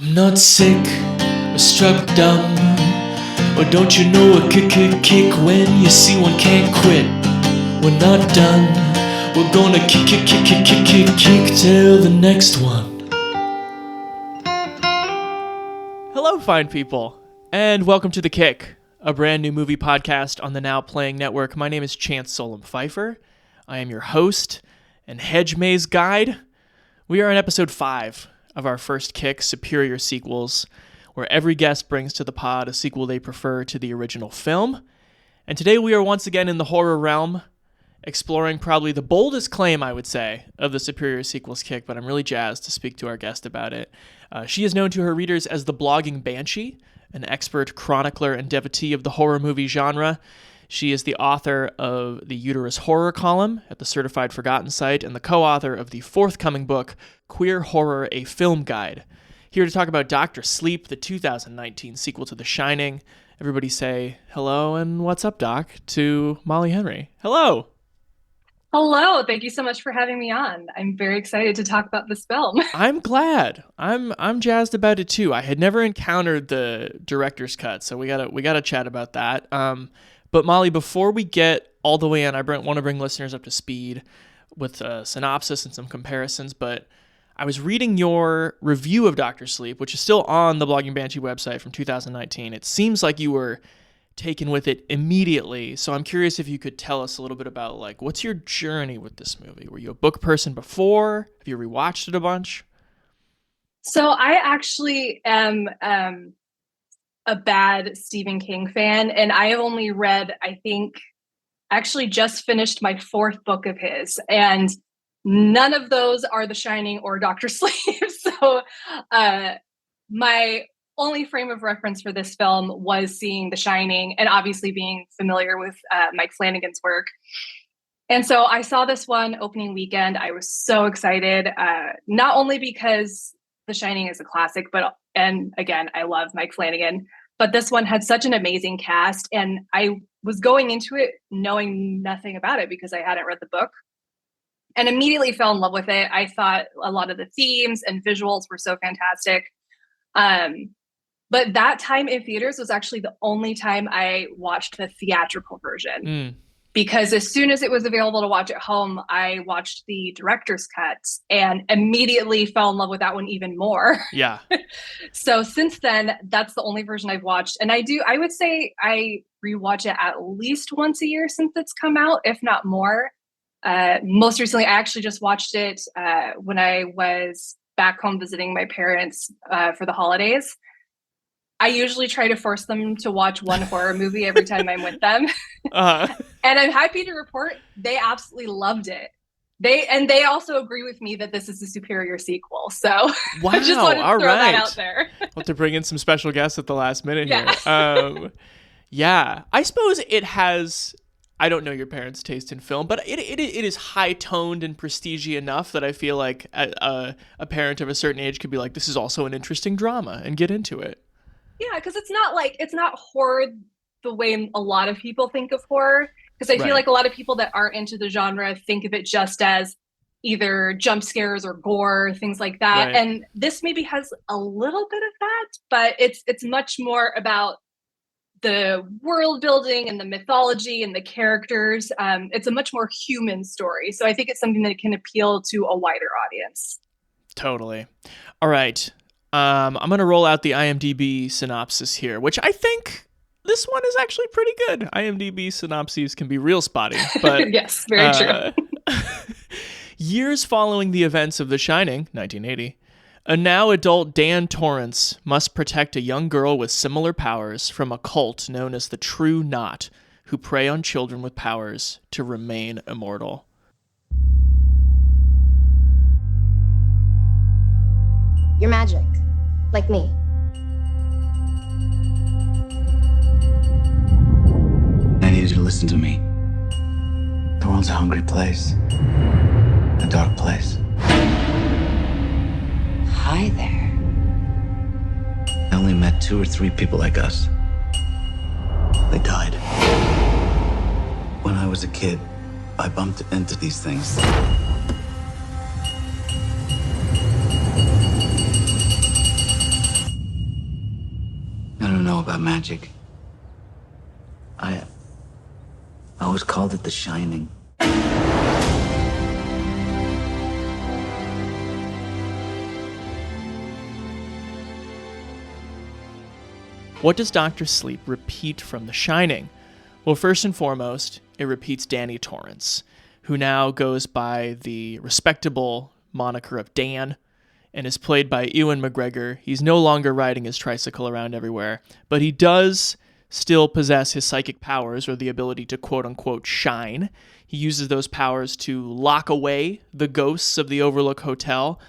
I'm not sick or struck dumb, or don't you know a kick when you see one can't quit? We're not done, we're gonna kick till the next one. Hello, fine people, and welcome to The Kick, a brand new movie podcast on the Now Playing Network. My name is Chance Solom Pfeiffer. I am your host and hedge maze guide. We are in episode 5 of our first Kick Superior Sequels, where every guest brings to the pod a sequel they prefer to the original film. And today we are once again in the horror realm, exploring probably the boldest claim, I would say, of the Superior Sequels Kick, but I'm really jazzed to speak to our guest about it. She is known to her readers as the blogging Banshee, an expert chronicler and devotee of the horror movie genre. She is the author of the Uterus Horror column at the Certified Forgotten site and the co-author of the forthcoming book, Queer Horror, A Film Guide. Here to talk about Dr. Sleep, the 2019 sequel to The Shining. Everybody say hello and what's up, Doc, to Molly Henery. Hello. Hello. Thank you so much for having me on. I'm very excited to talk about this film. I'm glad. I'm jazzed about it too. I had never encountered the director's cut, so we gotta chat about that. But Molly, before we get all the way in, I want to bring listeners up to speed with a synopsis and some comparisons, but I was reading your review of Dr. Sleep, which is still on the Blogging Banshee website from 2019. It seems like you were taken with it immediately, so I'm curious if you could tell us a little bit about, like, what's your journey with this movie? Were you a book person before? Have you rewatched it a bunch? So I actually am a bad Stephen King fan, and I have only read, actually just finished my 4th book of his, and none of those are The Shining or Dr. Sleep. So my only frame of reference for this film was seeing The Shining and obviously being familiar with Mike Flanagan's work. And so I saw this one opening weekend. I was so excited, not only because The Shining is a classic, and again, I love Mike Flanagan, but this one had such an amazing cast, and I was going into it knowing nothing about it because I hadn't read the book, and immediately fell in love with it. I thought a lot of the themes and visuals were so fantastic. But that time in theaters was actually the only time I watched the theatrical version. Because as soon as it was available to watch at home, I watched the director's cut and immediately fell in love with that one even more. Yeah. So since then, that's the only version I've watched. And I would say I rewatch it at least once a year since it's come out, if not more. Most recently, I actually just watched it when I was back home visiting my parents for the holidays. I usually try to force them to watch one horror movie every time I'm with them. And I'm happy to report they absolutely loved it. They also agree with me that this is a superior sequel. So wow, I just wanted to throw that out there. We'll have to bring in some special guests at the last minute here. Yeah, I suppose it has, I don't know your parents' taste in film, but it is high-toned and prestige-y enough that I feel like a parent of a certain age could be like, this is also an interesting drama, and get into it. Yeah, because it's not horror the way a lot of people think of horror. Because I feel like a lot of people that aren't into the genre think of it just as either jump scares or gore, things like that. Right. And this maybe has a little bit of that, but it's much more about the world building and the mythology and the characters. It's a much more human story. So I think it's something that can appeal to a wider audience. Totally. All right. I'm going to roll out the IMDb synopsis here, which I think this one is actually pretty good. IMDb synopses can be real spotty, but yes, very true. Years following the events of The Shining, 1980, a now adult Dan Torrance must protect a young girl with similar powers from a cult known as the True Knot, who prey on children with powers to remain immortal. You're magic, like me. I need you to listen to me. The world's a hungry place. A dark place. Hi there. I only met 2 or 3 people like us. They died. When I was a kid, I bumped into these things. don't know about magic. I always called it the shining. What does Dr. Sleep repeat from The Shining? Well, first and foremost, it repeats Danny Torrance, who now goes by the respectable moniker of Dan and is played by Ewan McGregor. He's no longer riding his tricycle around everywhere, but he does still possess his psychic powers, or the ability to quote-unquote shine. He uses those powers to lock away the ghosts of the Overlook Hotel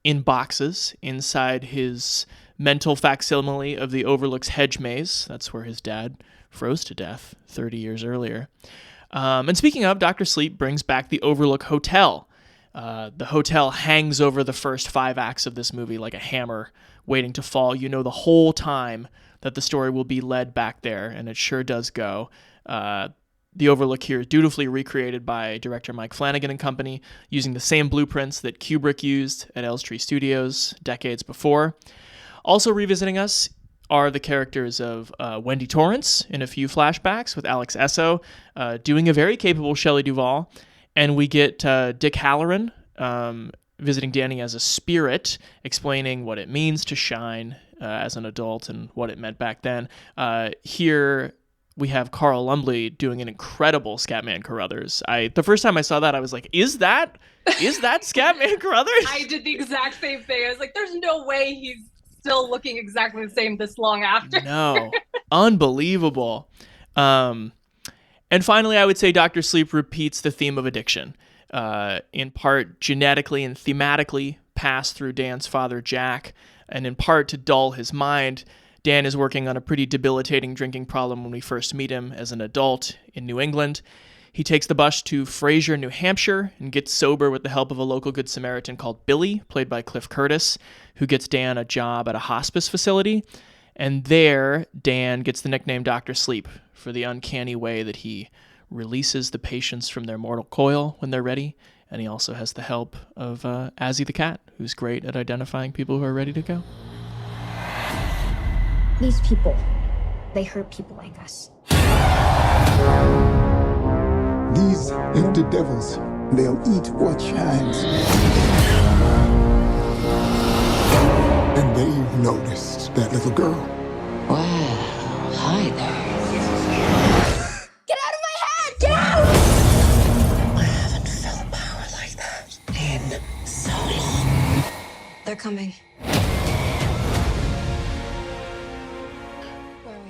in boxes inside his mental facsimile of the Overlook's hedge maze. That's where his dad froze to death 30 years earlier. And speaking of, Dr. Sleep brings back the Overlook Hotel. The hotel hangs over the first 5 acts of this movie like a hammer waiting to fall. You know the whole time that the story will be led back there, and it sure does go. The Overlook here is dutifully recreated by director Mike Flanagan and company, using the same blueprints that Kubrick used at Elstree Studios decades before. Also revisiting us are the characters of Wendy Torrance in a few flashbacks, with Alex Esso doing a very capable Shelley Duvall. And we get Dick Halloran visiting Danny as a spirit, explaining what it means to shine as an adult and what it meant back then. Here we have Carl Lumbly doing an incredible Scatman Carruthers. The first time I saw that, I was like, is that Scatman Carruthers? I did the exact same thing. I was like, there's no way he's still looking exactly the same this long after. No. Unbelievable. And finally, I would say Dr. Sleep repeats the theme of addiction, in part genetically and thematically passed through Dan's father, Jack, and in part to dull his mind. Dan is working on a pretty debilitating drinking problem when we first meet him as an adult in New England. He takes the bus to Fraser, New Hampshire, and gets sober with the help of a local Good Samaritan called Billy, played by Cliff Curtis, who gets Dan a job at a hospice facility. And there, Dan gets the nickname Dr. Sleep for the uncanny way that he releases the patients from their mortal coil when they're ready. And he also has the help of Azzy the cat, who's great at identifying people who are ready to go. These people, they hurt people like us. These empty devils, they'll eat what shines. And they noticed that little girl. Wow, hi there. Get out of my head! Get out! I haven't felt power like that in so long. They're coming.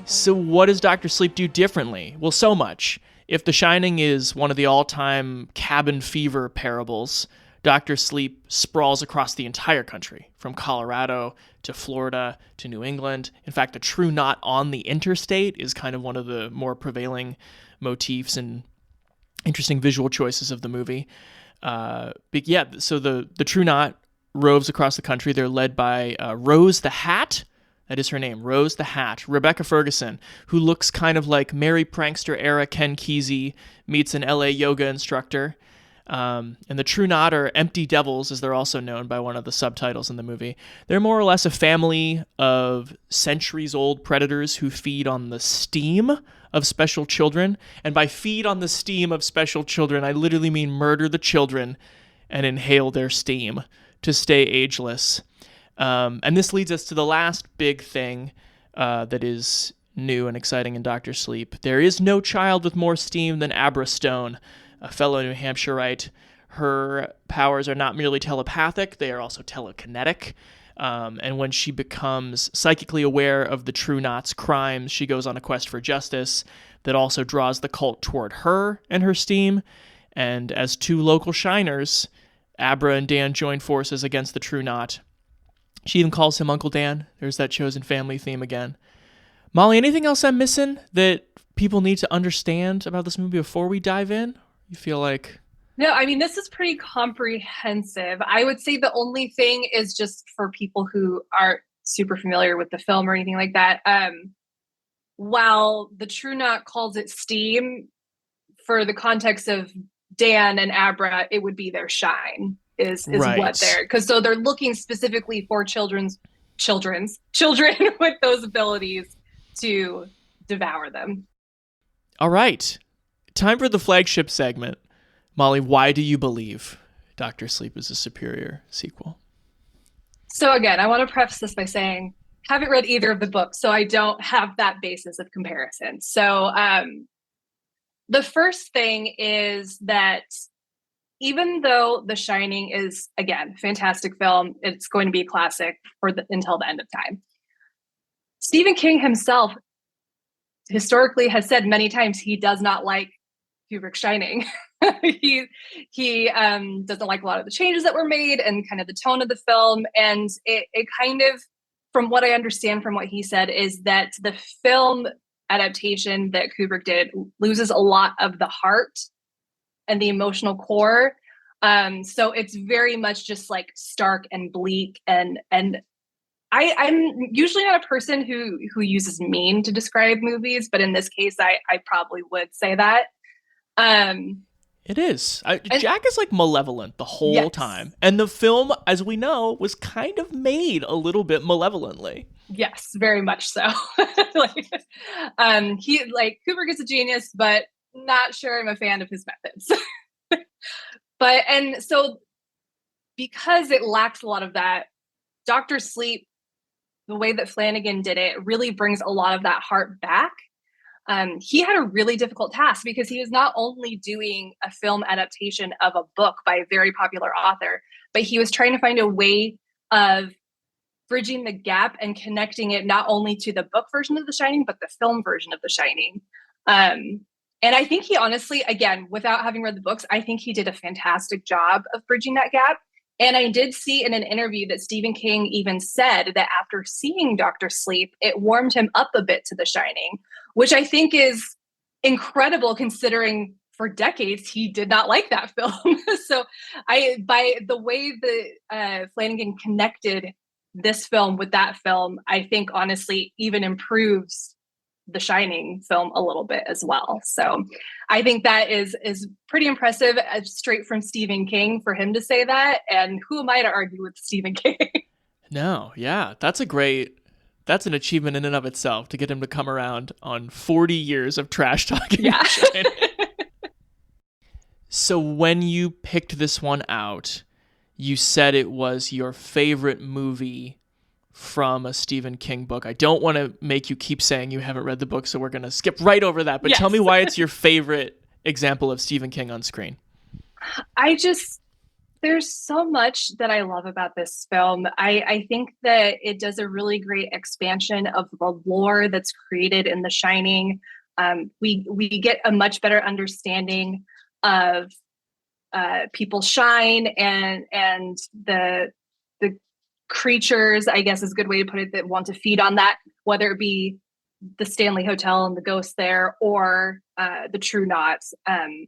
So what does Dr. Sleep do differently? Well, so much. If The Shining is one of the all-time cabin fever parables, Dr. Sleep sprawls across the entire country, from Colorado to Florida to New England. In fact, a true knot on the interstate is kind of one of the more prevailing motifs and interesting visual choices of the movie. But yeah, so the true knot roves across the country. They're led by Rose the Hat. That is her name, Rose the Hat. Rebecca Ferguson, who looks kind of like Mary Prankster era Ken Kesey meets an LA yoga instructor. And the True Knot, or Empty Devils, as they're also known by one of the subtitles in the movie. They're more or less a family of centuries-old predators who feed on the steam of special children. And by feed on the steam of special children, I literally mean murder the children and inhale their steam to stay ageless. And this leads us to the last big thing that is new and exciting in Dr. Sleep. There is no child with more steam than Abra Stone, a fellow New Hampshireite. Her powers are not merely telepathic, they are also telekinetic. And when she becomes psychically aware of the True Knot's crimes, she goes on a quest for justice that also draws the cult toward her and her steam. And as two local shiners, Abra and Dan join forces against the True Knot. She even calls him Uncle Dan. There's that chosen family theme again. Molly, anything else I'm missing that people need to understand about this movie before we dive in? You feel like... No, I mean, this is pretty comprehensive. I would say the only thing is just for people who aren't super familiar with the film or anything like that. While the True Knot calls it steam, for the context of Dan and Abra, it would be their shine. Is right. What they're, because so they're looking specifically for children with those abilities to devour them. All right. Time for the flagship segment. Molly, why do you believe Dr. Sleep is a superior sequel? So again, I want to preface this by saying I haven't read either of the books, so I don't have that basis of comparison. So the first thing is that even though The Shining is, again, fantastic film, it's going to be a classic until the end of time. Stephen King himself historically has said many times he does not like Kubrick's Shining. he doesn't like a lot of the changes that were made and kind of the tone of the film. And it kind of, from what I understand from what he said, is that the film adaptation that Kubrick did loses a lot of the heart and the emotional core. So it's very much just like stark and bleak. And I'm usually not a person who uses mean to describe movies, but in this case, I probably would say that. It is. Jack is like malevolent the whole time. And the film, as we know, was kind of made a little bit malevolently. Yes, very much so. Kubrick is a genius, but not sure I'm a fan of his methods. And so because it lacks a lot of that, Dr. Sleep, the way that Flanagan did it, really brings a lot of that heart back. He had a really difficult task because he was not only doing a film adaptation of a book by a very popular author, but he was trying to find a way of bridging the gap and connecting it not only to the book version of The Shining, but the film version of The Shining. And I think he honestly, again, without having read the books, I think he did a fantastic job of bridging that gap. And I did see in an interview that Stephen King even said that after seeing Dr. Sleep, it warmed him up a bit to The Shining, which I think is incredible considering for decades he did not like that film. So by the way that Flanagan connected this film with that film, I think honestly even improves The Shining film a little bit as well. So I think that is pretty impressive, straight from Stephen King, for him to say that. And who am I to argue with Stephen King? No, yeah, that's an achievement in and of itself to get him to come around on 40 years of trash talking. Yeah. So when you picked this one out, you said it was your favorite movie from a Stephen King book. I don't want to make you keep saying you haven't read the book, so we're going to skip right over that. But Tell me why it's your favorite example of Stephen King on screen. There's so much that I love about this film. I think that it does a really great expansion of the lore that's created in The Shining. We get a much better understanding of people shine and the creatures, I guess is a good way to put it, that want to feed on that, whether it be the Stanley Hotel and the ghosts there or the True Knots, and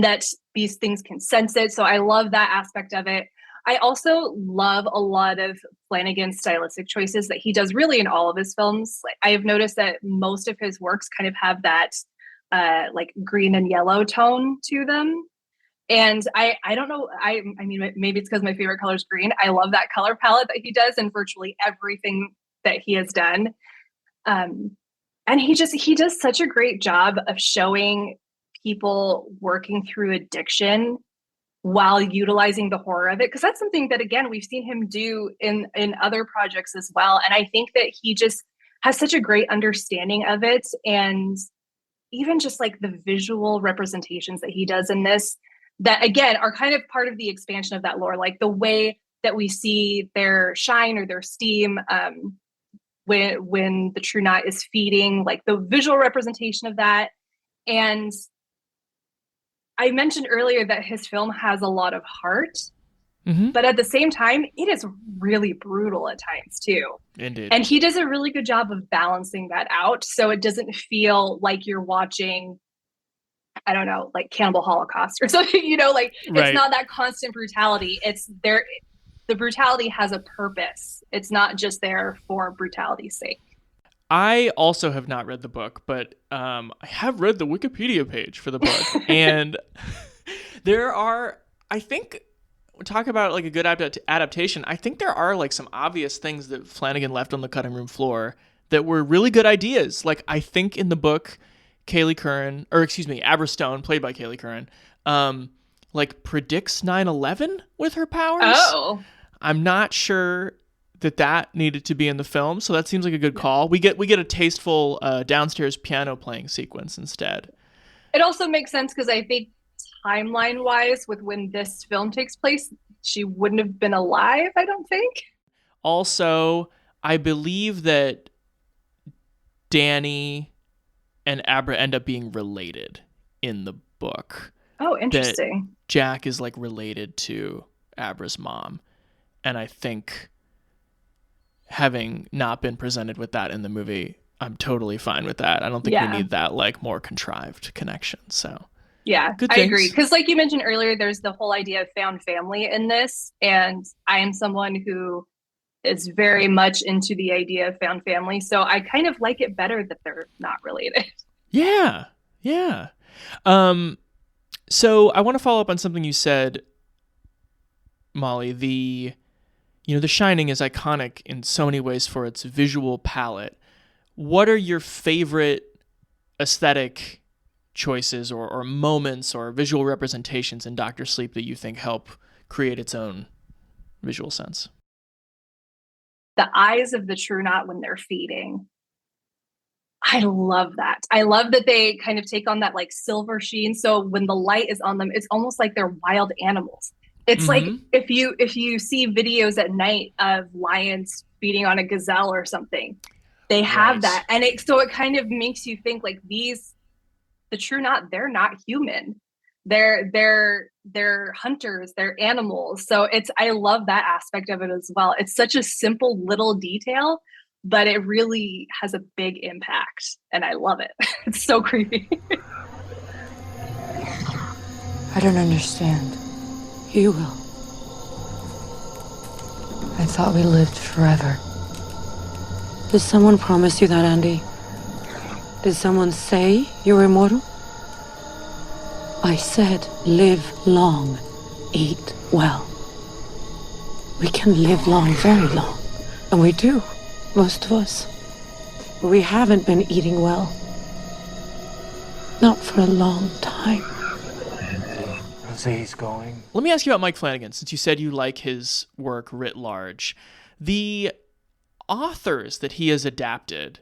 that these things can sense it. So I love that aspect of it. I also love a lot of Flanagan's stylistic choices that he does really in all of his films. Like, I have noticed that most of his works kind of have that like green and yellow tone to them. And I don't know, I mean, maybe it's because my favorite color is green. I love that color palette that he does in virtually everything that he has done. And he does such a great job of showing people working through addiction while utilizing the horror of it. Because that's something that, again, we've seen him do in other projects as well. And I think that he just has such a great understanding of it. And even just like the visual representations that he does in this, that again are kind of part of the expansion of that lore, like the way that we see their shine or their steam when the True Knot is feeding, like the visual representation of that. And I mentioned earlier that his film has a lot of heart, but at the same time, it is really brutal at times too. Indeed. And he does a really good job of balancing that out, so it doesn't feel like you're watching, I don't know, like Cannibal Holocaust or something, like it's not that constant brutality. It's there. The brutality has a purpose. It's not just there for brutality's sake. I also have not read the book, but I have read the Wikipedia page for the book. And there are, I think, we talk about like a good adaptation. I think there are like some obvious things that Flanagan left on the cutting room floor that were really good ideas. Like, I think in the book, Abra Stone, played by Kaylee Curran, like predicts 9/11 with her powers. Oh. I'm not sure that needed to be in the film, so that seems like a good call. We get a tasteful downstairs piano playing sequence instead. It also makes sense because I think timeline-wise, with when this film takes place, she wouldn't have been alive, I don't think. Also, I believe that Danny and Abra end up being related in the book. Oh, interesting. That Jack is like related to Abra's mom. And I think having not been presented with that in the movie, I'm totally fine with that. I don't think we need that like more contrived connection. So yeah, I agree. Because like you mentioned earlier, there's the whole idea of found family in this. And I am someone who is very much into the idea of found family. So I kind of like it better that they're not related. Yeah. Yeah. So I want to follow up on something you said, Molly. The Shining is iconic in so many ways for its visual palette. What are your favorite aesthetic choices or moments or visual representations in Dr. Sleep that you think help create its own visual sense? The eyes of the True Knot when they're feeding. I love that. I love that they kind of take on that like silver sheen. So when the light is on them, it's almost like they're wild animals. It's like if you see videos at night of lions feeding on a gazelle or something, they have that. And it kind of makes you think like the True Knot, they're not human. They're hunters, they're animals. So I love that aspect of it as well. It's such a simple little detail, but it really has a big impact, and I love it. It's so creepy. I don't understand. You will. I thought we lived forever. Did someone promise you that, Andy? Did someone say you're immortal? I said live long, eat well. We can live long, very long. And we do, most of us. But we haven't been eating well. Not for a long time. He's going. Let me ask you about Mike Flanagan, since you said you like his work writ large. The authors that he has adapted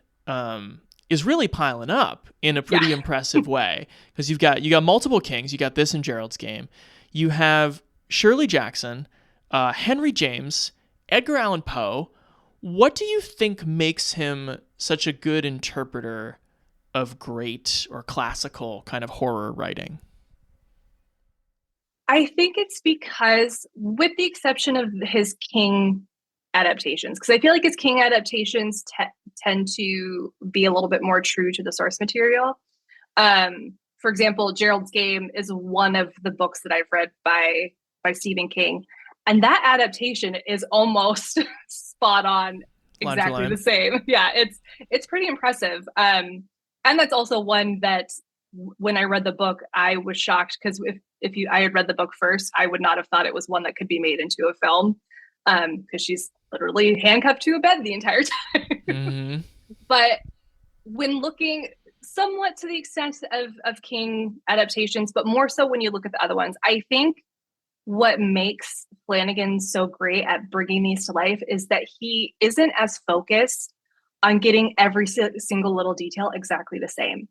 is really piling up in a pretty impressive way, because you got multiple Kings. You got this in Gerald's Game. You have Shirley Jackson, Henry James, Edgar Allan Poe. What do you think makes him such a good interpreter of great or classical kind of horror writing? I think it's because, with the exception of his King adaptations, because I feel like his King adaptations tend to be a little bit more true to the source material. For example, Gerald's Game is one of the books that I've read by Stephen King, and that adaptation is almost spot on, exactly the same. Yeah, it's pretty impressive. And that's also one that when I read the book, I was shocked, because if I had read the book first, I would not have thought it was one that could be made into a film, because she's literally handcuffed to a bed the entire time. Mm-hmm. But when looking somewhat to the extent of King adaptations, but more so when you look at the other ones, I think what makes Flanagan so great at bringing these to life is that he isn't as focused on getting every single little detail exactly the same.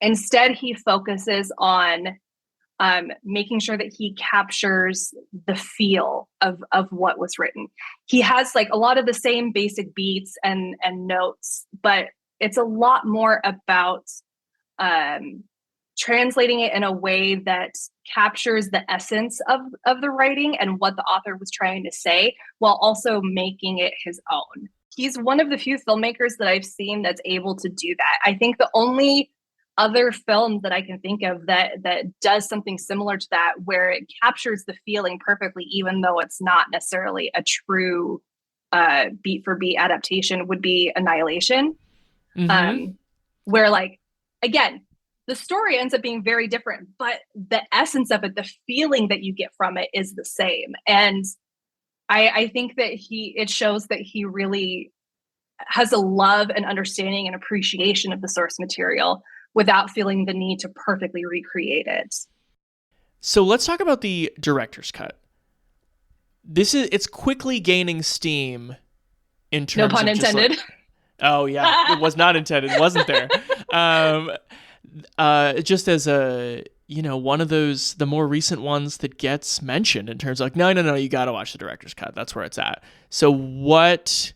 Instead, he focuses on making sure that he captures the feel of what was written. He has like a lot of the same basic beats and notes, but it's a lot more about translating it in a way that captures the essence of the writing and what the author was trying to say, while also making it his own. He's one of the few filmmakers that I've seen that's able to do that. I think the only other film that I can think of that does something similar to that, where it captures the feeling perfectly, even though it's not necessarily a true beat for beat adaptation, would be Annihilation. Mm-hmm. Where, like, again, the story ends up being very different, but the essence of it, the feeling that you get from it, is the same. And I think that it shows that he really has a love and understanding and appreciation of the source material without feeling the need to perfectly recreate it. So let's talk about the director's cut. It's quickly gaining steam in terms No pun of intended. Oh yeah, it was not intended, wasn't there? Just as a, one of those, the more recent ones that gets mentioned in terms of like, no, you got to watch the director's cut. That's where it's at. So what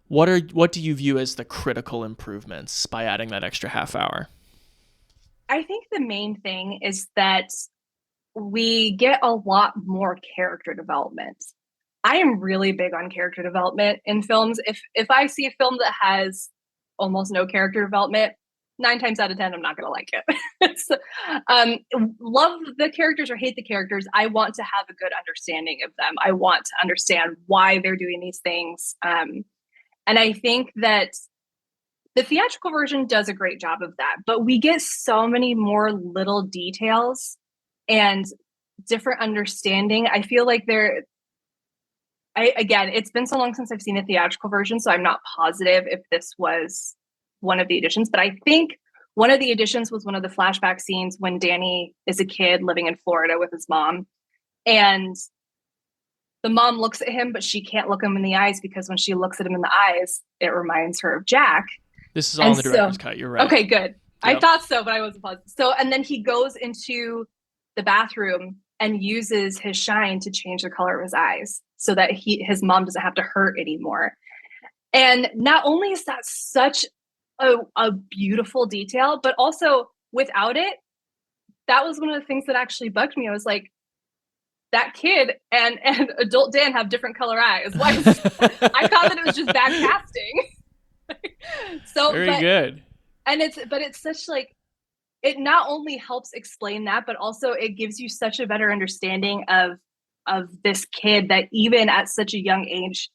do you view as the critical improvements by adding that extra half hour? I think the main thing is that we get a lot more character development. I am really big on character development in films. If I see a film that has almost no character development, 9 times out of 10, I'm not going to like it. So, love the characters or hate the characters, I want to have a good understanding of them. I want to understand why they're doing these things. And I think that the theatrical version does a great job of that, but we get so many more little details and different understanding. I feel like again, it's been so long since I've seen the theatrical version, so I'm not positive if this was one of the additions, but I think one of the additions was one of the flashback scenes when Danny is a kid living in Florida with his mom, and the mom looks at him, but she can't look him in the eyes because when she looks at him in the eyes, it reminds her of Jack. This is all in the director's cut. You're right. Okay, good. Yep. I thought so, but I wasn't positive. So, and then he goes into the bathroom and uses his shine to change the color of his eyes so that his mom doesn't have to hurt anymore. And not only is that such a beautiful detail, but also without it, that was one of the things that actually bugged me. I was like, that kid and adult Dan have different color eyes. Why? I thought that it was just bad casting. So very good. And it's such like, it not only helps explain that, but also it gives you such a better understanding of this kid that even at such a young age,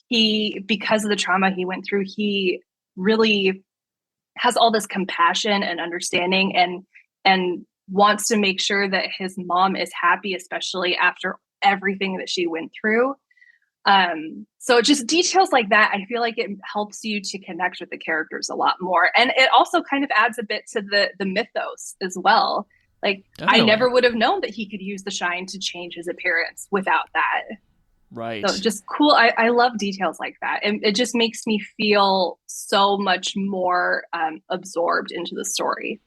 because of the trauma he went through, he really has all this compassion and understanding and wants to make sure that his mom is happy, especially after everything that she went through. So just details like that, I feel like it helps you to connect with the characters a lot more. And it also kind of adds a bit to the mythos as well. Like, definitely. I never would have known that he could use the shine to change his appearance without that. Right. So just cool. I love details like that. And it just makes me feel so much more absorbed into the story.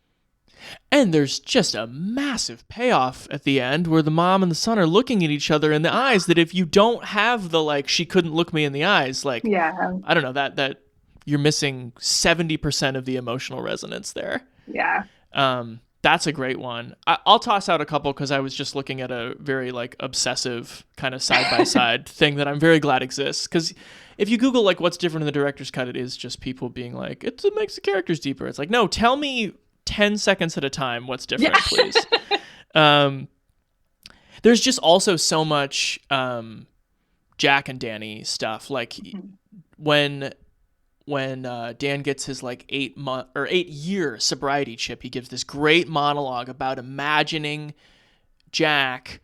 And there's just a massive payoff at the end where the mom and the son are looking at each other in the eyes that if you don't have the, like, she couldn't look me in the eyes, like, yeah. I don't know, that you're missing 70% of the emotional resonance there. Yeah. That's a great one. I'll toss out a couple because I was just looking at a very, like, obsessive kind of side-by-side thing that I'm very glad exists. Because if you Google, like, what's different in the director's cut, it is just people being like, it makes the characters deeper. It's like, no, tell me 10 seconds at a time what's different, please. There's just also so much Jack and Danny stuff. Like, when Dan gets his, like, 8-year sobriety chip, he gives this great monologue about imagining Jack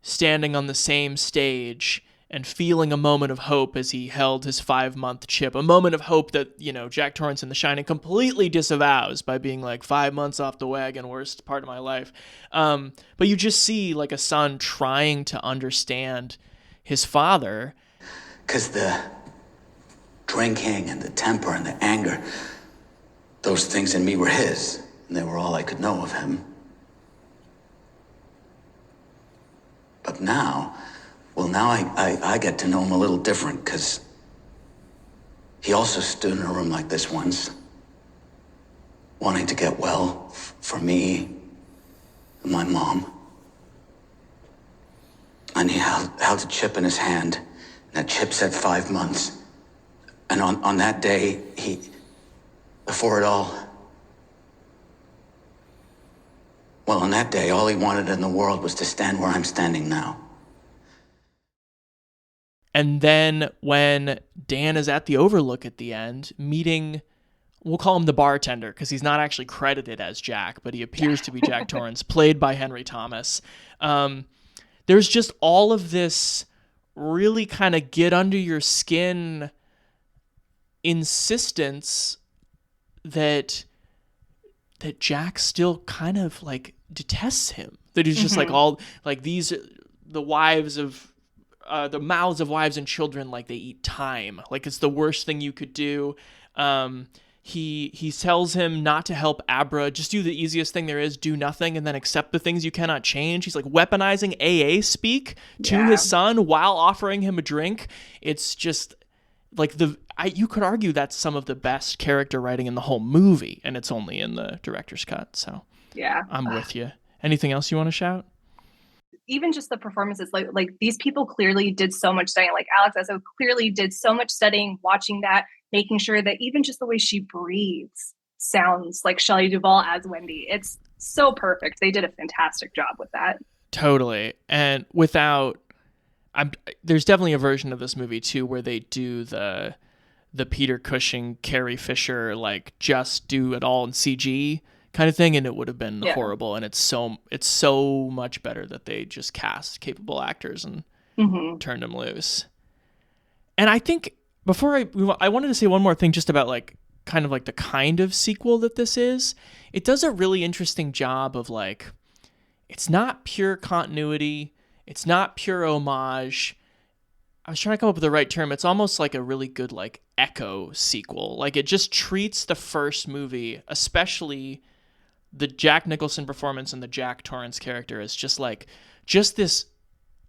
standing on the same stage and feeling a moment of hope as he held his 5-month chip, a moment of hope that, Jack Torrance in The Shining completely disavows by being like, 5 months off the wagon, worst part of my life. But you just see, like, a son trying to understand his father. Because the drinking and the temper and the anger, those things in me were his, and they were all I could know of him. But now I get to know him a little different, because he also stood in a room like this once, wanting to get well for me and my mom. And he held a chip in his hand, and that chip said 5 months. And on that day, on that day, all he wanted in the world was to stand where I'm standing now. And then when Dan is at the Overlook at the end, meeting, we'll call him the bartender, because he's not actually credited as Jack, but he appears to be Jack Torrance, played by Henry Thomas. There's just all of this really kind of get under your skin insistence that Jack still kind of like detests him. That he's just like all like these the wives of the mouths of wives and children, like they eat time. Like it's the worst thing you could do. He tells him not to help Abra, just do the easiest thing there is, do nothing, and then accept the things you cannot change. He's like weaponizing AA speak to his son while offering him a drink. It's just like you could argue that's some of the best character writing in the whole movie, and it's only in the director's cut. So yeah, I'm with you. Anything else you want to shout? Even just the performances, like these people clearly did so much studying. Like Alex Esso clearly did so much studying, watching that, making sure that even just the way she breathes sounds like Shelley Duvall as Wendy. It's so perfect. They did a fantastic job with that. Totally. And there's definitely a version of this movie too where they do the Peter Cushing, Carrie Fisher, like just do it all in CG kind of thing, and it would have been horrible. And it's so much better that they just cast capable actors and turned them loose. And I think before I wanted to say one more thing just about like kind of like the kind of sequel that this is. It does a really interesting job of like, it's not pure continuity. It's not pure homage. I was trying to come up with the right term. It's almost like a really good like echo sequel. Like it just treats the first movie, especially the Jack Nicholson performance and the Jack Torrance character, as just this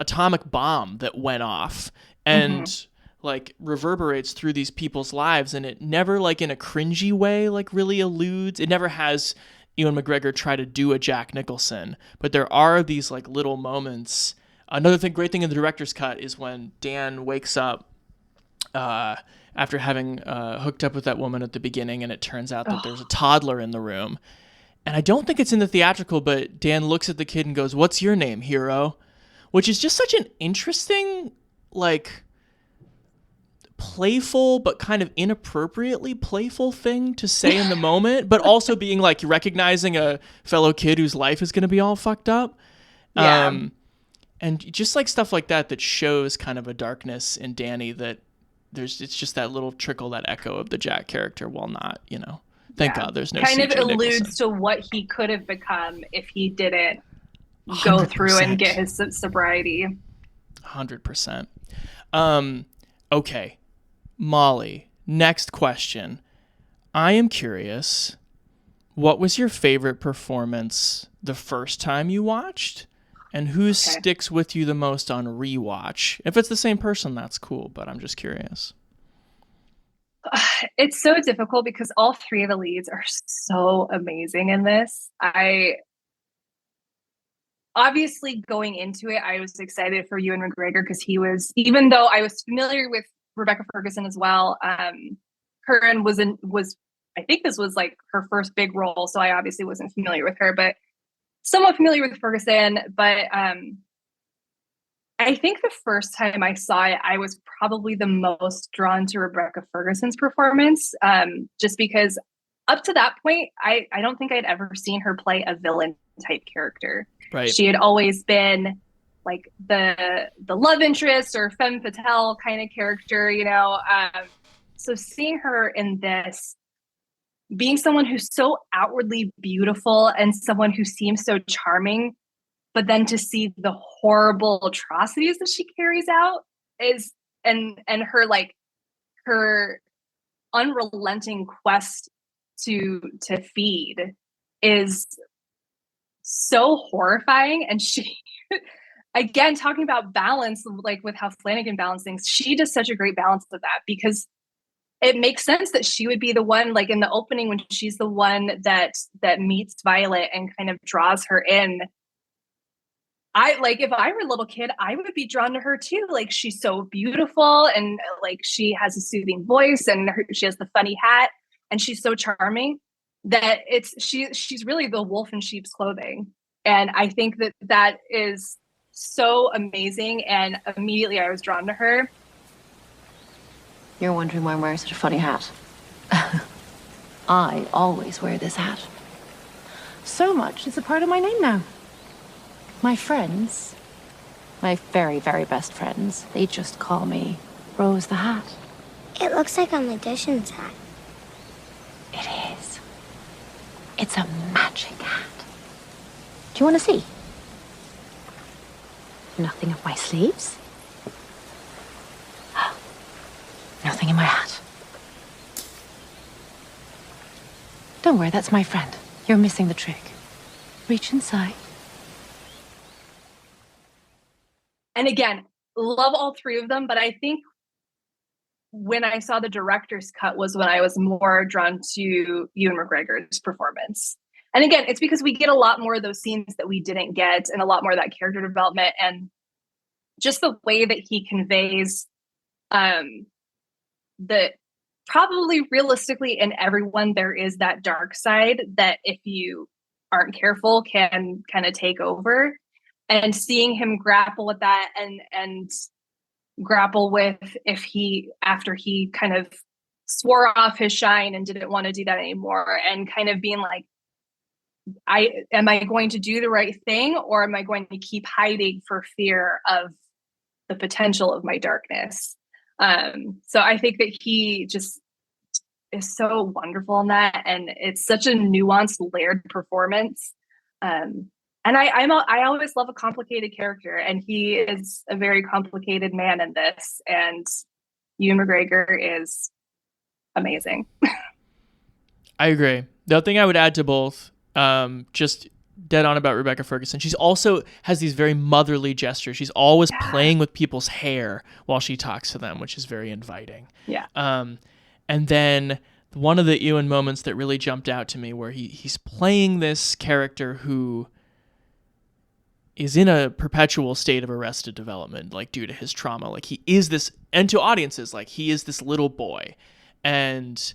atomic bomb that went off and like reverberates through these people's lives. And it never like in a cringy way, like really alludes. It never has Ewan McGregor try to do a Jack Nicholson, but there are these like little moments. Another great thing in the director's cut is when Dan wakes up after having hooked up with that woman at the beginning, and it turns out that there's a toddler in the room. And I don't think it's in the theatrical, but Dan looks at the kid and goes, "What's your name, hero?" Which is just such an interesting, like, playful but kind of inappropriately playful thing to say in the moment, but also being like recognizing a fellow kid whose life is going to be all fucked up. Yeah. And just like stuff like that shows kind of a darkness in Danny that it's just that little trickle, that echo of the Jack character, while not, thank God there's no kind CJ of alludes Nicholson. to what he could have become if he didn't go through and get his sobriety. 100%. Okay. Molly, next question. I am curious, what was your favorite performance the first time you watched? And who sticks with you the most on rewatch? If it's the same person, that's cool, but I'm just curious. It's so difficult because all three of the leads are so amazing in this. Obviously, going into it, I was excited for Ewan McGregor because he was, even though I was familiar with Rebecca Ferguson as well, Curran was I think this was like her first big role, so I obviously wasn't familiar with her, but somewhat familiar with Ferguson. But I think the first time I saw it, I was probably the most drawn to Rebecca Ferguson's performance, just because up to that point, I don't think I'd ever seen her play a villain type character. Right. She had always been like the love interest or femme fatale kind of character, so seeing her in this, being someone who's so outwardly beautiful and someone who seems so charming, but then to see the horrible atrocities that she carries out is, and her like her unrelenting quest to feed is so horrifying. And she, again, talking about balance, like with how Flanagan balanced things, she does such a great balance of that, because it makes sense that she would be the one, like in the opening when she's the one that meets Violet and kind of draws her in. If I were a little kid, I would be drawn to her too. Like, she's so beautiful, and like she has a soothing voice, and she has the funny hat, and she's so charming that she's really the wolf in sheep's clothing. And I think that is so amazing. And immediately I was drawn to her. You're wondering why I'm wearing such a funny hat. I always wear this hat. So much, it's a part of my name now. My friends, my very, very best friends, they just call me Rose the Hat. It looks like a magician's hat. It is. It's a magic hat. Do you want to see? Nothing up my sleeves. Nothing in my hat. Don't worry, that's my friend. You're missing the trick. Reach inside. And again, love all three of them, but I think when I saw the director's cut was when I was more drawn to Ewan McGregor's performance. And again, it's because we get a lot more of those scenes that we didn't get and a lot more of that character development and just the way that he conveys that probably realistically in everyone, there is that dark side that if you aren't careful can kind of take over. And seeing him grapple with that and grapple with after he kind of swore off his shine and didn't want to do that anymore and kind of being like, am I going to do the right thing or am I going to keep hiding for fear of the potential of my darkness? So I think that he just is so wonderful in that. And it's such a nuanced, layered performance. And I always love a complicated character, and he is a very complicated man in this. And Ewan McGregor is amazing. I agree. The other thing I would add to both, just dead on about Rebecca Ferguson. She's also has these very motherly gestures. She's always playing with people's hair while she talks to them, which is very inviting. Yeah. And then one of the Ewan moments that really jumped out to me where he's playing this character who is in a perpetual state of arrested development, like due to his trauma. Like he is this, and to audiences, like he is this little boy. And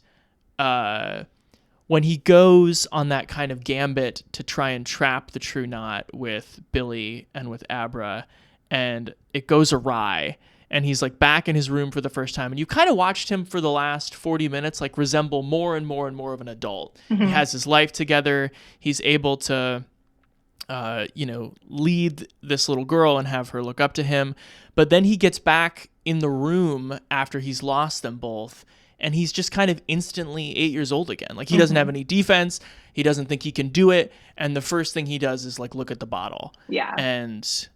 when he goes on that kind of gambit to try and trap the True Knot with Billy and with Abra, and it goes awry, and he's like back in his room for the first time, and you kind of watched him for the last 40 minutes like resemble more and more and more of an adult. Mm-hmm. He has his life together. He's able to lead this little girl and have her look up to him. But then he gets back in the room after he's lost them both, and he's just kind of instantly 8 years old again. Like he doesn't have any defense. He doesn't think he can do it. And the first thing he does is like look at the bottle. Yeah. And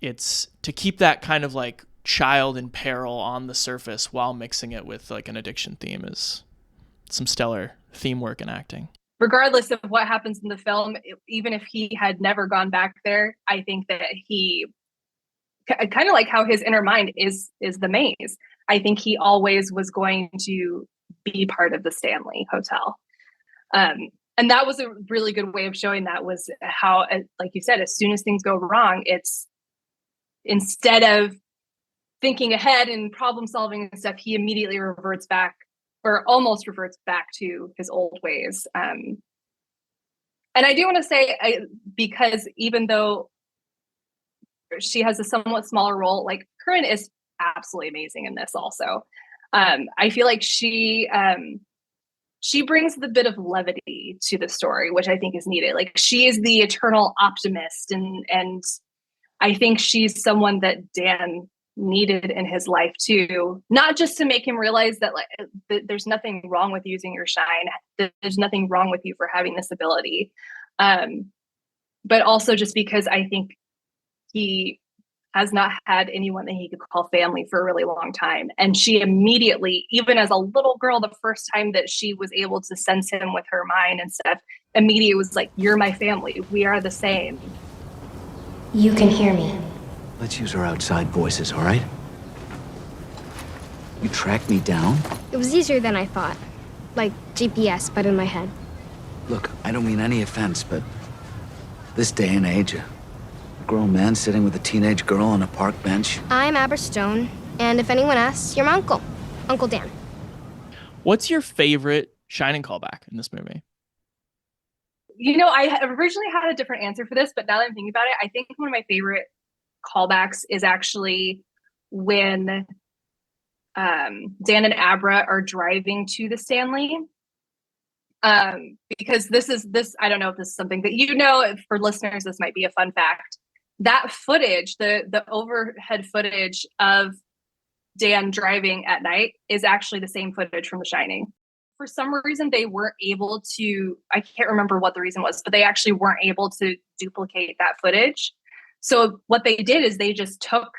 it's to keep that kind of like child in peril on the surface while mixing it with like an addiction theme is some stellar theme work and acting. Regardless of what happens in the film, even if he had never gone back there, I think that he kind of like how his inner mind is the maze. I think he always was going to be part of the Stanley Hotel. And that was a really good way of showing that was how, like you said, as soon as things go wrong, it's instead of thinking ahead and problem solving and stuff, he immediately reverts back or almost reverts back to his old ways. And I do want to say, because even though she has a somewhat smaller role, like Corinne is absolutely amazing in this also. I feel like she brings the bit of levity to the story, which I think is needed. Like she is the eternal optimist, and I think she's someone that Dan needed in his life too, not just to make him realize that like there's nothing wrong with using your shine, there's nothing wrong with you for having this ability, but also just because I think he has not had anyone that he could call family for a really long time. And she immediately, even as a little girl, the first time that she was able to sense him with her mind and stuff, immediately was like, you're my family. We are the same. You can hear me. Let's use our outside voices, all right? You tracked me down? It was easier than I thought. Like GPS, but in my head. Look, I don't mean any offense, but this day and age, a grown man sitting with a teenage girl on a park bench. I'm Aber Stone, and if anyone asks, you're my uncle, Uncle Dan. What's your favorite Shining callback in this movie? You know, I originally had a different answer for this, but now that I'm thinking about it, I think one of my favorite callbacks is actually when Dan and Abra are driving to the Stanley. Because this, I don't know if this is something that you know, for listeners, this might be a fun fact. That footage, the overhead footage of Dan driving at night is actually the same footage from The Shining. For some reason, they weren't able to, I can't remember what the reason was, but they actually weren't able to duplicate that footage. So what they did is they just took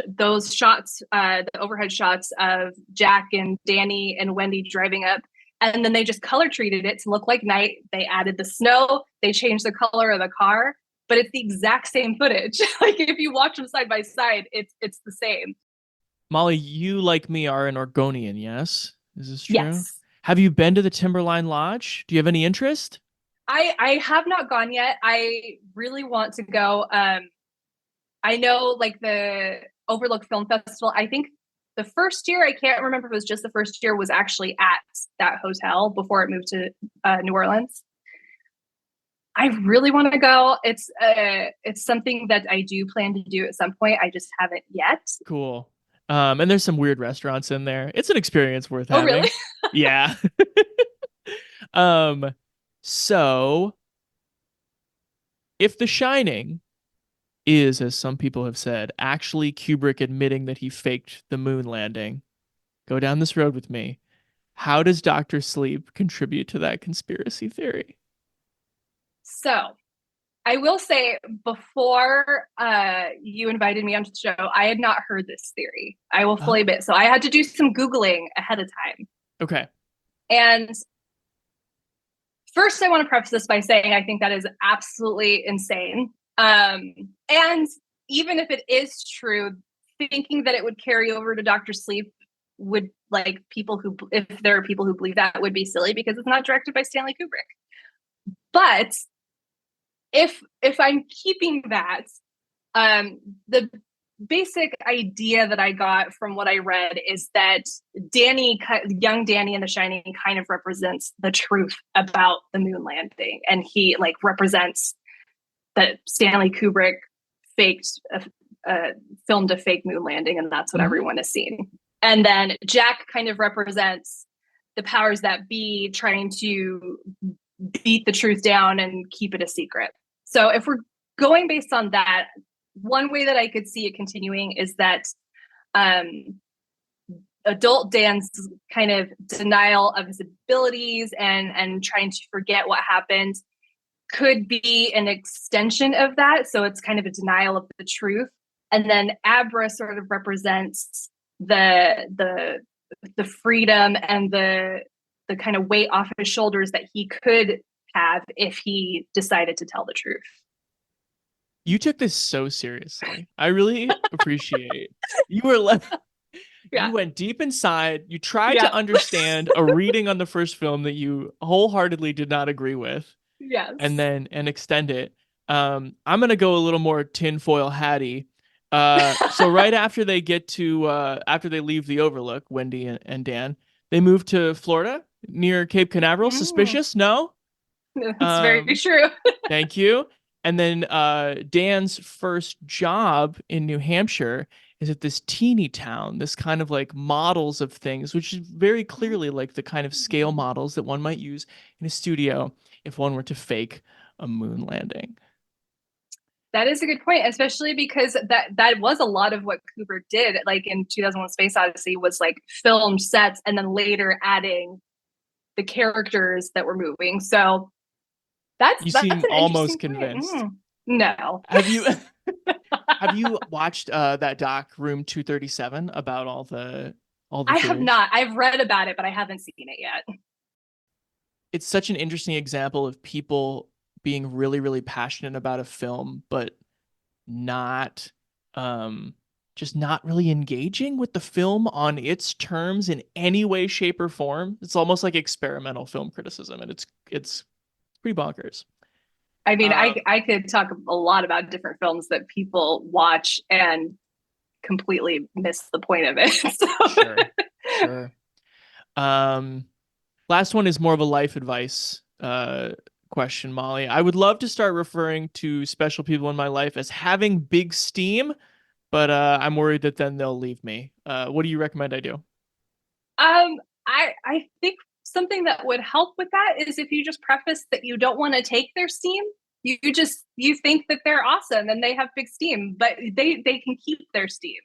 those shots, the overhead shots of Jack and Danny and Wendy driving up, and then they just color treated it to look like night. They added the snow, they changed the color of the car, but it's the exact same footage. Like if you watch them side by side, it's the same. Molly, you like me are an Oregonian, yes? Is this true? Yes. Have you been to the Timberline Lodge? Do you have any interest? I have not gone yet. I really want to go. I know like the Overlook Film Festival, I think the first year, I can't remember if it was just the first year, was actually at that hotel before it moved to New Orleans. I really want to go. It's something that I do plan to do at some point. I just haven't yet. Cool. And there's some weird restaurants in there. It's an experience worth having. Oh, really? Yeah. So if The Shining is, as some people have said, actually Kubrick admitting that he faked the moon landing, go down this road with me. How does Dr. Sleep contribute to that conspiracy theory? So I will say, before you invited me onto the show, I had not heard this theory. I will fully admit. So I had to do some Googling ahead of time. Okay. And first, I want to preface this by saying I think that is absolutely insane. And even if it is true, thinking that it would carry over to Dr. Sleep would, like, if there are people who believe that, would be silly because it's not directed by Stanley Kubrick. But if I'm keeping that, the basic idea that I got from what I read is that young Danny in The Shining kind of represents the truth about the moon landing. And he like represents that Stanley Kubrick filmed a fake moon landing, and that's what everyone has seen. And then Jack kind of represents the powers that be trying to beat the truth down and keep it a secret. So if we're going based on that, one way that I could see it continuing is that adult Dan's kind of denial of his abilities and trying to forget what happened could be an extension of that. So it's kind of a denial of the truth. And then Abra sort of represents the freedom and the kind of weight off his shoulders that he could have if he decided to tell the truth. You took this so seriously. I really appreciate you were You went deep inside. You tried to understand a reading on the first film that you wholeheartedly did not agree with. Yes. And extend it. I'm gonna go a little more tinfoil hatty. So right after they get to after they leave the Overlook, Wendy and Dan, they move to Florida near Cape Canaveral. Suspicious? No? That's very true. Thank you. And then Dan's first job in New Hampshire is at this teeny town, this kind of like models of things, which is very clearly like the kind of scale models that one might use in a studio if one were to fake a moon landing. That is a good point, especially because that was a lot of what Kubrick did, like in 2001: Space Odyssey, was like film sets and then later adding the characters that were moving. So you seem almost convinced. No. Have you watched that doc Room 237 about all the I have not. I've read about it, but I haven't seen it yet. It's such an interesting example of people being really, really passionate about a film, but not just not really engaging with the film on its terms in any way, shape, or form. It's almost like experimental film criticism, and it's pretty bonkers. I mean, I could talk a lot about different films that people watch and completely miss the point of it. So. Sure. Last one is more of a life advice question, Molly. I would love to start referring to special people in my life as having big steam, but I'm worried that then they'll leave me. What do you recommend I do? I think something that would help with that is if you just preface that you don't want to take their steam. You think that they're awesome and they have big steam, but they can keep their steam.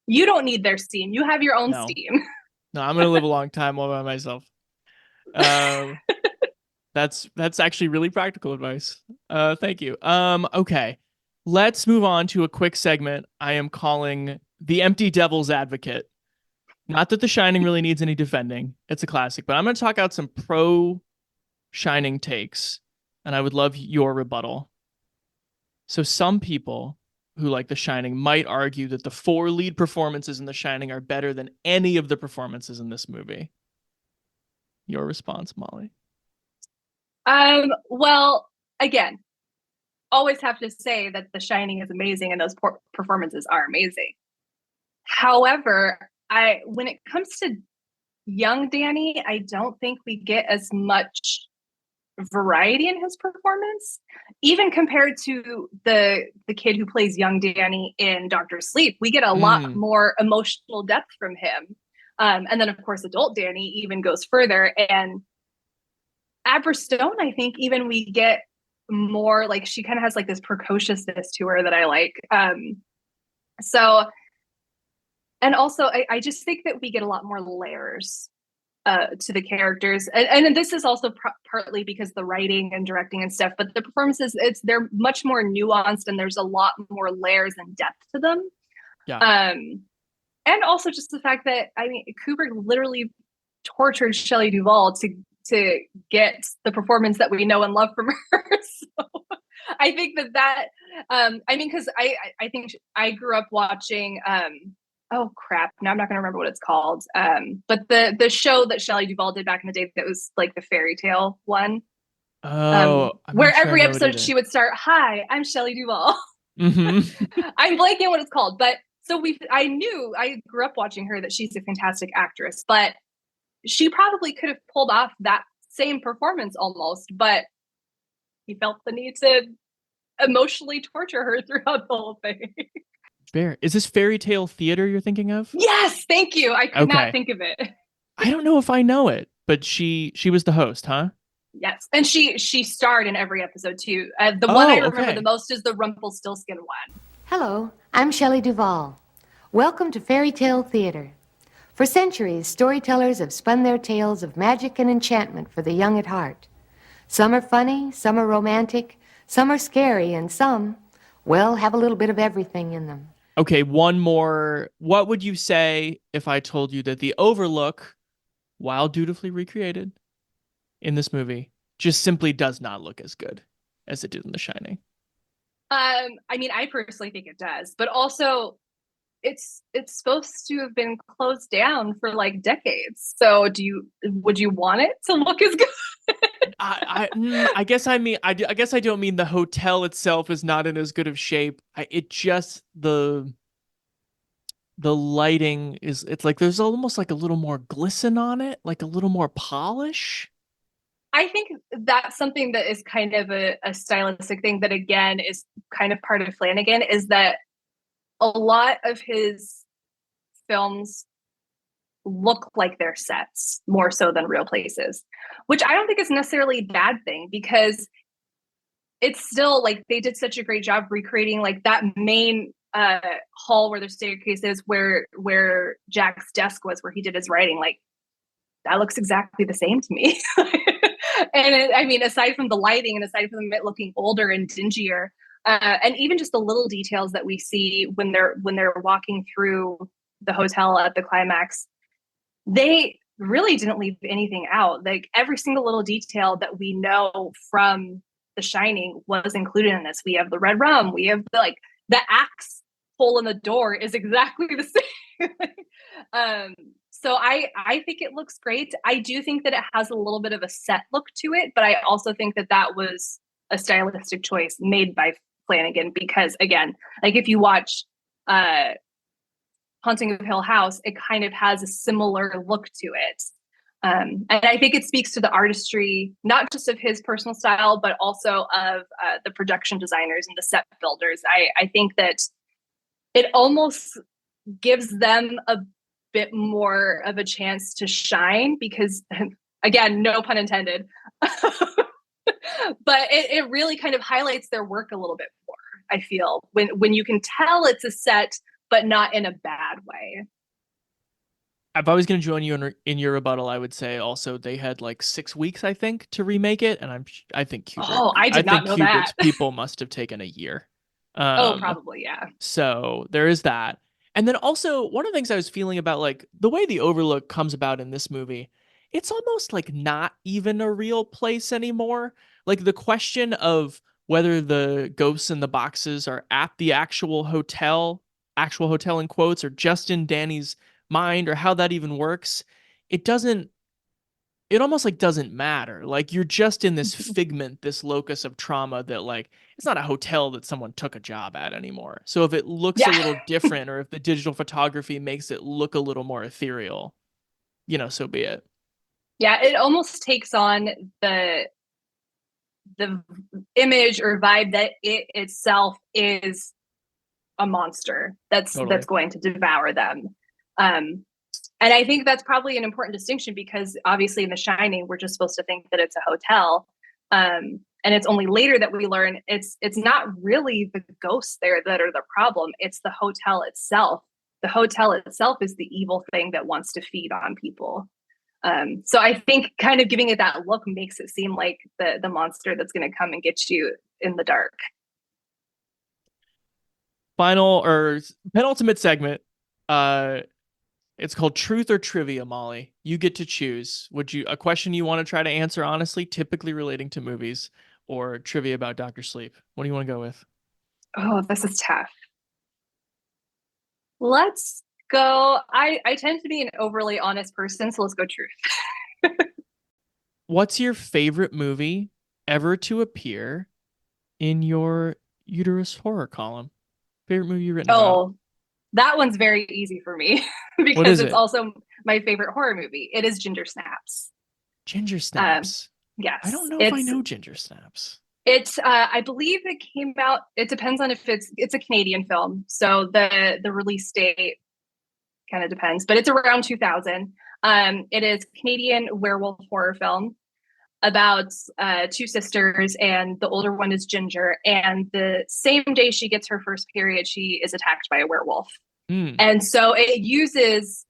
You don't need their steam. You have your own No. steam. No, I'm gonna live a long time all by myself. That's actually really practical advice. Thank you. Okay. Let's move on to a quick segment I am calling The Empty Devil's Advocate. Not that The Shining really needs any defending. It's a classic, but I'm going to talk out some pro Shining takes, and I would love your rebuttal. So some people who like The Shining might argue that the 4 lead performances in The Shining are better than any of the performances in this movie. Your response, Molly? Well, again, always have to say that The Shining is amazing and those performances are amazing. However, when it comes to young Danny, I don't think we get as much variety in his performance, even compared to the kid who plays young Danny in Doctor Sleep. We get a lot more emotional depth from him. And then, of course, adult Danny even goes further. And Amber Stone, I think even we get more, like, she kind of has like this precociousness to her that I like. And also, I just think that we get a lot more layers to the characters. And this is also partly because the writing and directing and stuff, but the performances, they're much more nuanced and there's a lot more layers and depth to them. Yeah. And also just the fact that, I mean, Kubrick literally tortured Shelley Duvall to get the performance that we know and love from her. So I think that I mean, because I think I grew up watching oh crap, now I'm not going to remember what it's called, but the show that Shelley Duvall did back in the day that was like the fairy tale one, where every episode she would start, "Hi, I'm Shelley Duvall." I'm blanking what it's called, but so I grew up watching her, that she's a fantastic actress, but she probably could have pulled off that same performance almost, but he felt the need to emotionally torture her throughout the whole thing. Fair. Is this fairy tale theater you're thinking of? Yes, thank you. I could not think of it. I don't know if I know it, but she was the host, huh? Yes, and she starred in every episode too. The one I remember the most is the Rumpelstiltskin one. Hello, I'm Shelley Duvall. Welcome to Fairy Tale Theater. For centuries, storytellers have spun their tales of magic and enchantment for the young at heart. Some are funny, some are romantic, some are scary, and some, well, have a little bit of everything in them. Okay, one more. What would you say if I told you that the Overlook, while dutifully recreated in this movie, just simply does not look as good as it did in The Shining? I mean, I personally think it does, but also it's supposed to have been closed down for like decades. So would you want it to look as good? I guess I don't mean the hotel itself is not in as good of shape. The lighting it's like there's almost like a little more glisten on it, like a little more polish. I think that's something that is kind of a stylistic thing that, again, is kind of part of Flanagan, is that a lot of his films look like they're sets more so than real places, which I don't think is necessarily a bad thing, because it's still like they did such a great job recreating like that main hall where the staircase is, where Jack's desk was, where he did his writing. Like, that looks exactly the same to me. And I mean, aside from the lighting and aside from it looking older and dingier, and even just the little details that we see when they're walking through the hotel at the climax, they really didn't leave anything out. Like, every single little detail that we know from The Shining was included in this. We have the red rum. We have the axe hole in the door is exactly the same. So I think it looks great. I do think that it has a little bit of a set look to it, but I also think that was a stylistic choice made by Flanagan, because, again, like if you watch Haunting of Hill House, it kind of has a similar look to it. And I think it speaks to the artistry, not just of his personal style, but also of the production designers and the set builders. I think that it almost gives them a bit more of a chance to shine, because, again, no pun intended, but it really kind of highlights their work a little bit more, I feel, when you can tell it's a set, but not in a bad way. If I was going to join you in your rebuttal, I would say also they had like 6 weeks, I think, to remake it, and I think I did not know Kubrick's that. people must have taken a year. Probably, yeah. So there is that. And then also one of the things I was feeling about like the way the Overlook comes about in this movie, it's almost like not even a real place anymore. Like the question of whether the ghosts in the boxes are at the actual hotel in quotes, or just in Danny's mind, or how that even works, it almost like doesn't matter. Like you're just in this figment, this locus of trauma that like it's not a hotel that someone took a job at anymore. So if it looks a little different, or if the digital photography makes it look a little more ethereal, so be it. Yeah, it almost takes on the image or vibe that it itself is a monster that's going to devour them. And I think that's probably an important distinction, because obviously in The Shining, we're just supposed to think that it's a hotel. And it's only later that we learn it's not really the ghosts there that are the problem. It's the hotel itself. The hotel itself is the evil thing that wants to feed on people. So I think kind of giving it that look makes it seem like the monster that's going to come and get you in the dark. Final or penultimate segment. It's called Truth or Trivia, Molly. You get to choose. A question you want to try to answer honestly, typically relating to movies, or trivia about Dr. Sleep? What do you want to go with? Oh, this is tough. Let's go. I tend to be an overly honest person, so let's go truth. What's your favorite movie ever to appear in your uterus horror column? Favorite movie you've written about? That one's very easy for me because it's also my favorite horror movie. It is Ginger Snaps. Ginger Snaps. Yes. I don't know if I know Ginger Snaps. It's I believe it came out, it depends on if it's a Canadian film. So the release date kind of depends, but it's around 2000. It is Canadian werewolf horror film about two sisters, and the older one is Ginger, and the same day she gets her first period, she is attacked by a werewolf. And so it uses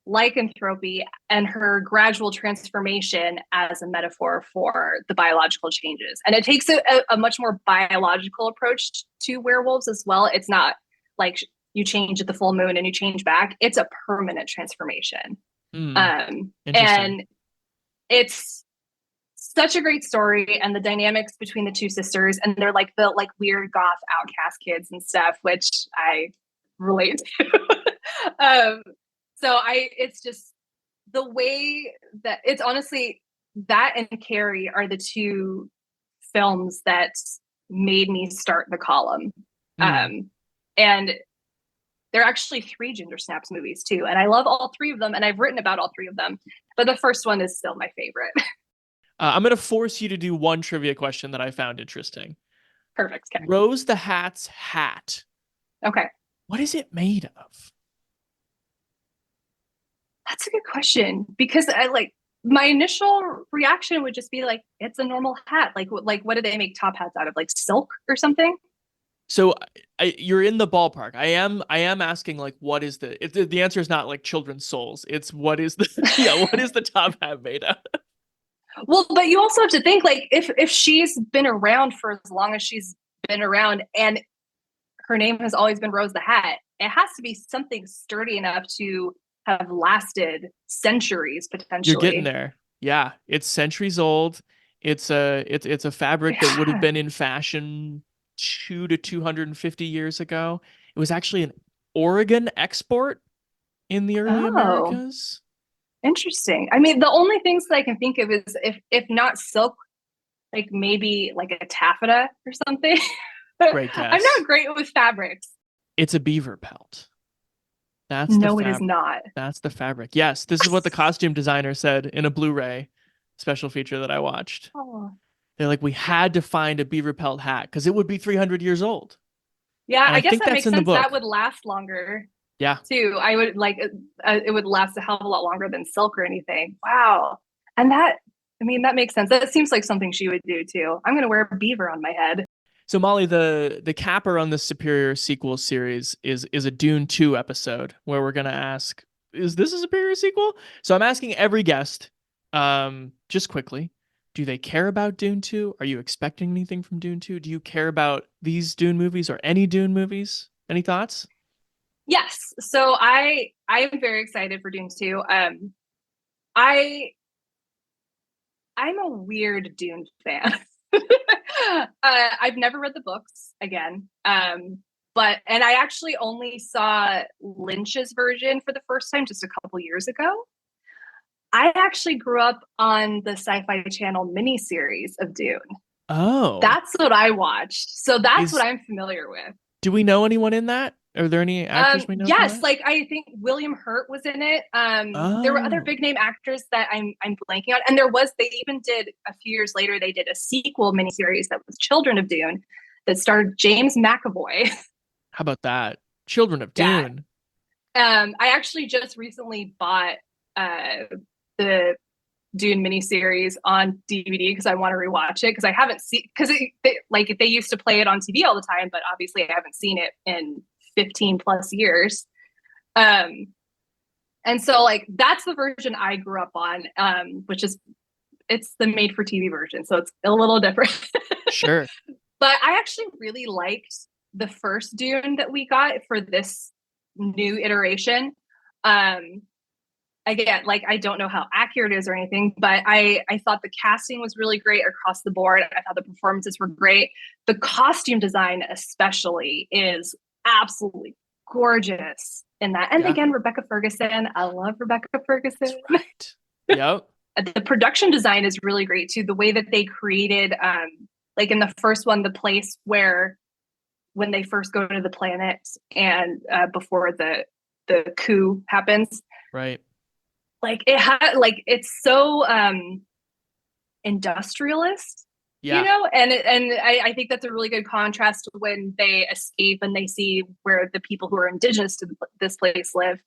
lycanthropy and her gradual transformation as a metaphor for the biological changes. And it takes a much more biological approach to werewolves as well. It's not like you change at the full moon and you change back. It's a permanent transformation. And it's such a great story, and the dynamics between the two sisters, and they're like the weird goth outcast kids and stuff, which I relate to. It's just the way that it's honestly, that and Carrie are the two films that made me start the column. And there are actually 3 Ginger Snaps movies too, and I love all 3 of them, and I've written about all 3 of them, but the first one is still my favorite. I'm going to force you to do one trivia question that I found interesting. Perfect. Okay. Rose the Hat's hat. Okay. What is it made of? That's a good question, because my initial reaction would just be like, it's a normal hat. Like what do they make top hats out of? Like silk or something? So you're in the ballpark. I am asking like, what is the answer is not like children's souls. It's what is the top hat made out of? Well, but you also have to think, like, if she's been around for as long as she's been around, and her name has always been Rose the Hat, it has to be something sturdy enough to have lasted centuries potentially. You're getting there. Yeah, it's centuries old. It's a fabric that would have been in fashion 200 to 250 years ago. It was actually an Oregon export in the early Americas. Interesting. I mean, the only things that I can think of is if not silk, like maybe like a taffeta or something. Great guess. I'm not great with fabrics. It's a beaver pelt. It is not. That's the fabric. Yes, this is what the costume designer said in a Blu-ray special feature that I watched. Oh. They're like, we had to find a beaver pelt hat because it would be 300 years old. Yeah, I guess that makes sense. That would last longer. Yeah. Too. I would it would last a hell of a lot longer than silk or anything. Wow. And that makes sense. That seems like something she would do too. I'm going to wear a beaver on my head. So Molly, the capper on the Superior sequel series is a Dune 2 episode where we're gonna ask, is this a Superior sequel? So I'm asking every guest, just quickly, do they care about Dune 2? Are you expecting anything from Dune 2? Do you care about these Dune movies or any Dune movies? Any thoughts? Yes. So I am very excited for Dune 2. I'm a weird Dune fan. I've never read the books again. And I actually only saw Lynch's version for the first time just a couple years ago. I actually grew up on the Sci-Fi Channel miniseries of Dune. Oh. That's what I watched. So that's what I'm familiar with. Do we know anyone in that? Are there any actors we know? Yes, like I think William Hurt was in it. There were other big name actors that I'm blanking on, and they even did a few years later. They did a sequel miniseries that was Children of Dune, that starred James McAvoy. How about that? Children of Dune. I actually just recently bought the Dune miniseries on DVD because I want to rewatch it because I haven't seen they used to play it on TV all the time, but obviously I haven't seen it in 15 plus years. And so like that's the version I grew up on, which is it's the made for TV version, so it's a little different. Sure. But I actually really liked the first Dune that we got for this new iteration. Again, like I don't know how accurate it is or anything, but I thought the casting was really great across the board. I thought the performances were great. The costume design especially is absolutely gorgeous in that. And again, Rebecca Ferguson. I love Rebecca Ferguson. That's right. Yep. The production design is really great too. The way that they created, like in the first one, the place where when they first go to the planet and before the coup happens. Right. Like it had, like it's so industrialist, you know, and I think that's a really good contrast to when they escape and they see where the people who are indigenous to this place live.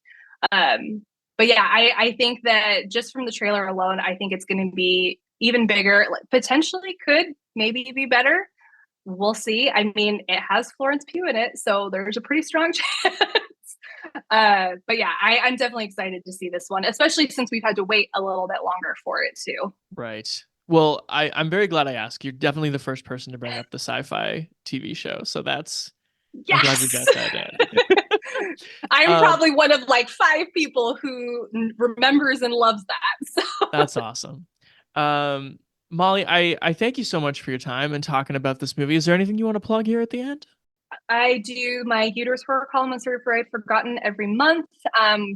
But yeah, I think that just from the trailer alone, I think it's going to be even bigger. Like, potentially could maybe be better. We'll see. I mean, it has Florence Pugh in it, so there's a pretty strong chance. But yeah, I'm definitely excited to see this one, especially since we've had to wait a little bit longer for it too. Right. Well, I'm very glad I asked. You're definitely the first person to bring up the sci-fi TV show, so that's I'm glad we got that in. I'm probably one of like 5 people who remembers and loves that. So. That's awesome. Molly, I thank you so much for your time and talking about this movie. Is there anything you want to plug here at the end? I do my Heeeere horror column on Sorry for I'd Forgotten every month.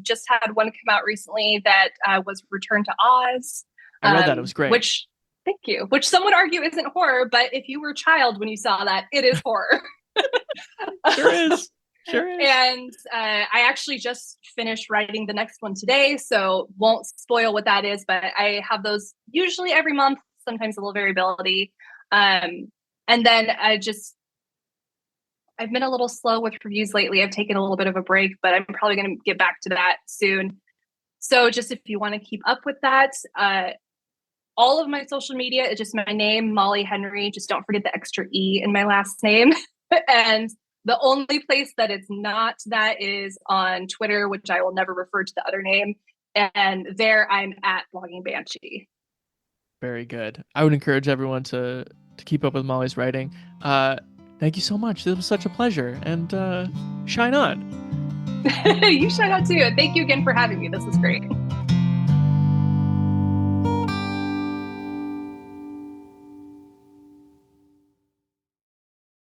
Just had one come out recently that was Return to Oz. I read that. It was great. Which, thank you. Which some would argue isn't horror, but if you were a child when you saw that, it is horror. Sure is. Sure is. And I actually just finished writing the next one today, so won't spoil what that is, but I have those usually every month, sometimes a little variability. And then I've been a little slow with reviews lately. I've taken a little bit of a break, but I'm probably going to get back to that soon. So just if you want to keep up with that, all of my social media is just my name, Molly Henery. Just don't forget the extra E in my last name. And the only place that it's not that is on Twitter, which I will never refer to the other name. And there I'm at Blogging Banshee. Very good. I would encourage everyone to keep up with Molly's writing. Thank you so much. This was such a pleasure. And shine on. You shine on too. Thank you again for having me. This was great.